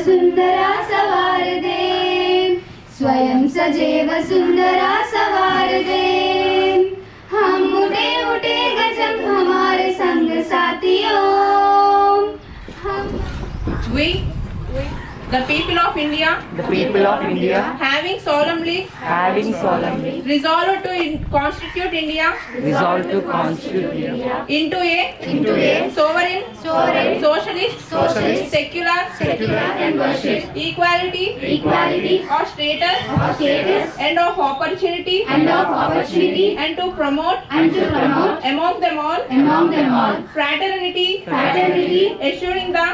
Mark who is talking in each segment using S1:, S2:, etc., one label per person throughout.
S1: सुंदरा सवार दे, स्वयं सजैव सुंदरा सवार दे। हम उठे उठे गजब हमारे संग साथियों।
S2: We, the people of India, having solemnly resolved to constitute India into a sovereign, socialist, secular and equality of status and of opportunity and to promote among them all fraternity, assuring the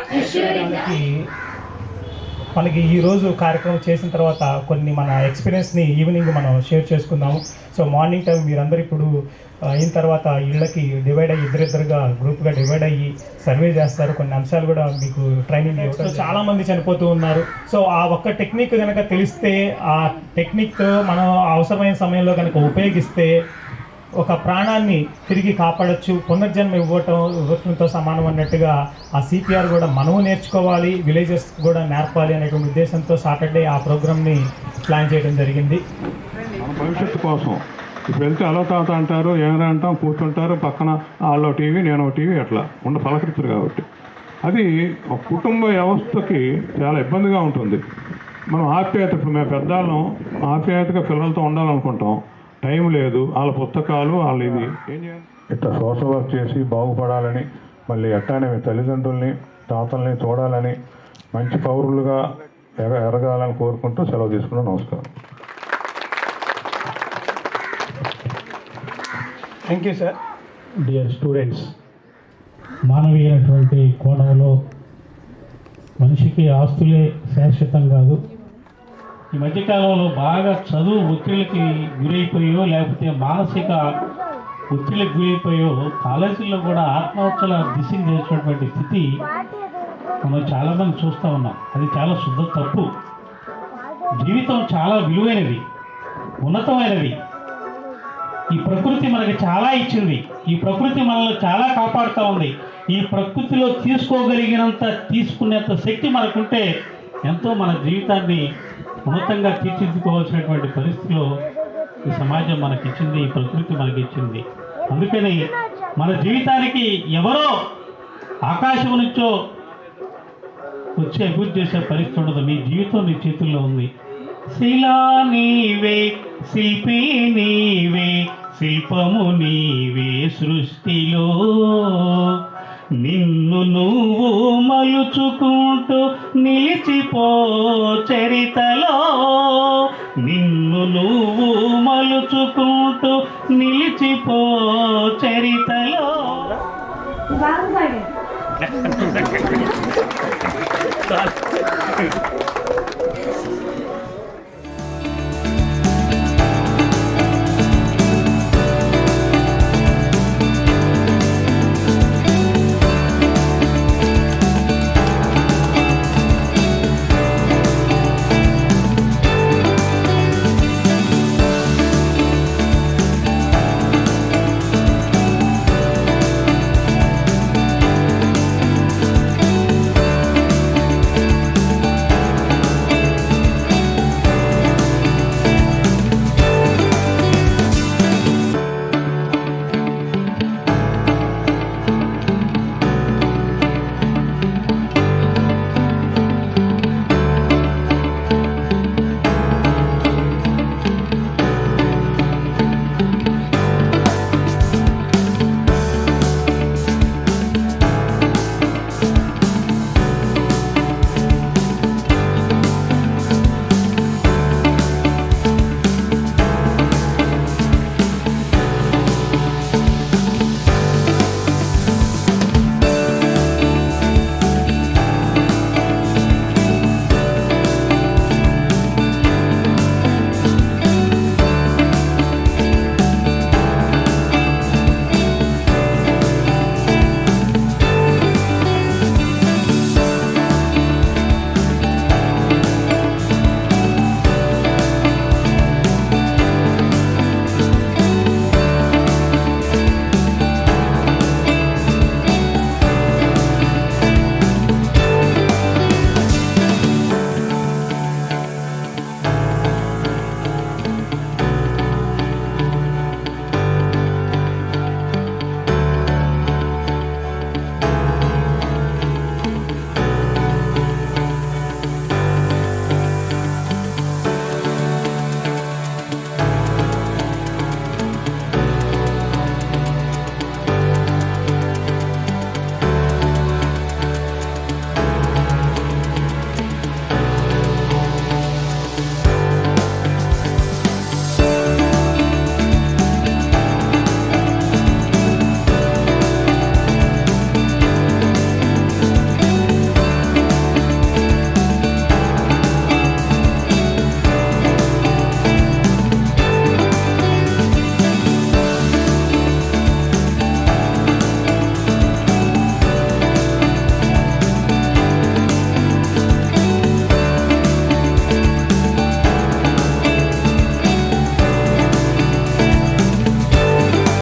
S3: మనకి ఈరోజు కార్యక్రమం చేసిన తర్వాత కొన్ని మన ఎక్స్పీరియన్స్ని evening మనం share చేసుకుందాము. సో మార్నింగ్ టైం మీరందరూ ఇప్పుడు అయిన తర్వాత ఇళ్ళకి డివైడ్ అయ్యి ఇద్దరిద్దరుగా గ్రూప్గా డివైడ్ అయ్యి సర్వే చేస్తారు. కొన్ని అంశాలు కూడా మీకు ట్రైనింగ్ ఇవ్వడం. చాలామంది చనిపోతూ ఉన్నారు. సో ఆ ఒక్క టెక్నిక్ కనుక తెలిస్తే, ఆ టెక్నిక్ మనం అవసరమైన సమయంలో కనుక ఉపయోగిస్తే ఒక ప్రాణాన్ని తిరిగి కాపాడచ్చు, పునర్జన్మ ఇవ్వటంతో సమానం అన్నట్టుగా ఆ సిపిఆర్ కూడా మనము నేర్చుకోవాలి, విలేజెస్ కూడా నేర్పాలి అనేటువంటి ఉద్దేశంతో సాటర్డే ఆ ప్రోగ్రామ్ని ప్లాన్ చేయడం జరిగింది.
S4: మన భవిష్యత్తు కోసం ఇప్పుడు వెళ్తే అలో తాత అంటారు, ఏమైనా అంటాం, కూర్చుంటారు, పక్కన వాళ్ళో టీవీ నేను టీవీ అట్లా పలకరిస్తారు. కాబట్టి అది ఒక కుటుంబ వ్యవస్థకి చాలా ఇబ్బందిగా ఉంటుంది. మనం ఆప్యాయత, ఇప్పుడు మేము పెద్దవాళ్ళం ఆప్యాయతగా పిల్లలతో ఉండాలనుకుంటాం, టైం లేదు, వాళ్ళ పుస్తకాలు వాళ్ళు ఇది ఏం చేయాలి. ఇట్లా సోషల్ వర్క్ చేసి బాగుపడాలని, మళ్ళీ ఎట్టానే మీ తల్లిదండ్రుల్ని తాతల్ని చూడాలని, మంచి పౌరులుగా ఎరగాలని కోరుకుంటూ సెలవు తీసుకున్నాం. నమస్కారం.
S3: Thank you sir.
S5: Dear students, మానవీయమైనటువంటి కోణంలో మనిషికి ఆస్తులే శాశ్వతం కాదు. ఈ మధ్యకాలంలో బాగా చదువు ఒత్తిడికి గురైపోయో లేకపోతే మానసిక ఒత్తిడికి గురైపోయో కాలేజీల్లో కూడా ఆత్మహత్యల దిశగా చేసినటువంటి స్థితి మనం చాలామంది చూస్తూ ఉన్నాం. అది చాలా శుద్ధ తప్పు. జీవితం చాలా విలువైనది, ఉన్నతమైనది. ఈ ప్రకృతి మనకి చాలా ఇచ్చింది. ఈ ప్రకృతి మనల్ని చాలా కాపాడుతూ ఉంది. ఈ ప్రకృతిలో తీసుకోగలిగినంత తీసుకునేంత శక్తి మనకుంటే ఎంతో మన జీవితాన్ని ఉన్నతంగా తీర్చిదిద్దుకోవాల్సినటువంటి పరిస్థితిలో ఈ సమాజం మనకిచ్చింది, ఈ ప్రకృతి మనకిచ్చింది. అందుకని మన జీవితానికి ఎవరో ఆకాశం నుంచో వచ్చి అభివృద్ధి చేసే పరిస్థితి ఉండదు. మీ జీవితం మీ చేతుల్లో ఉంది. శిలా నీవే, శిల్పి నీవే, శిల్పము నీవే సృష్టిలో, నిన్ను నువ్వు మలుచుకుంటూ నిలిచిపో చరితలో, నిన్ను నువ్వు మలుచుకుంటూ నిలిచిపో చరితలో.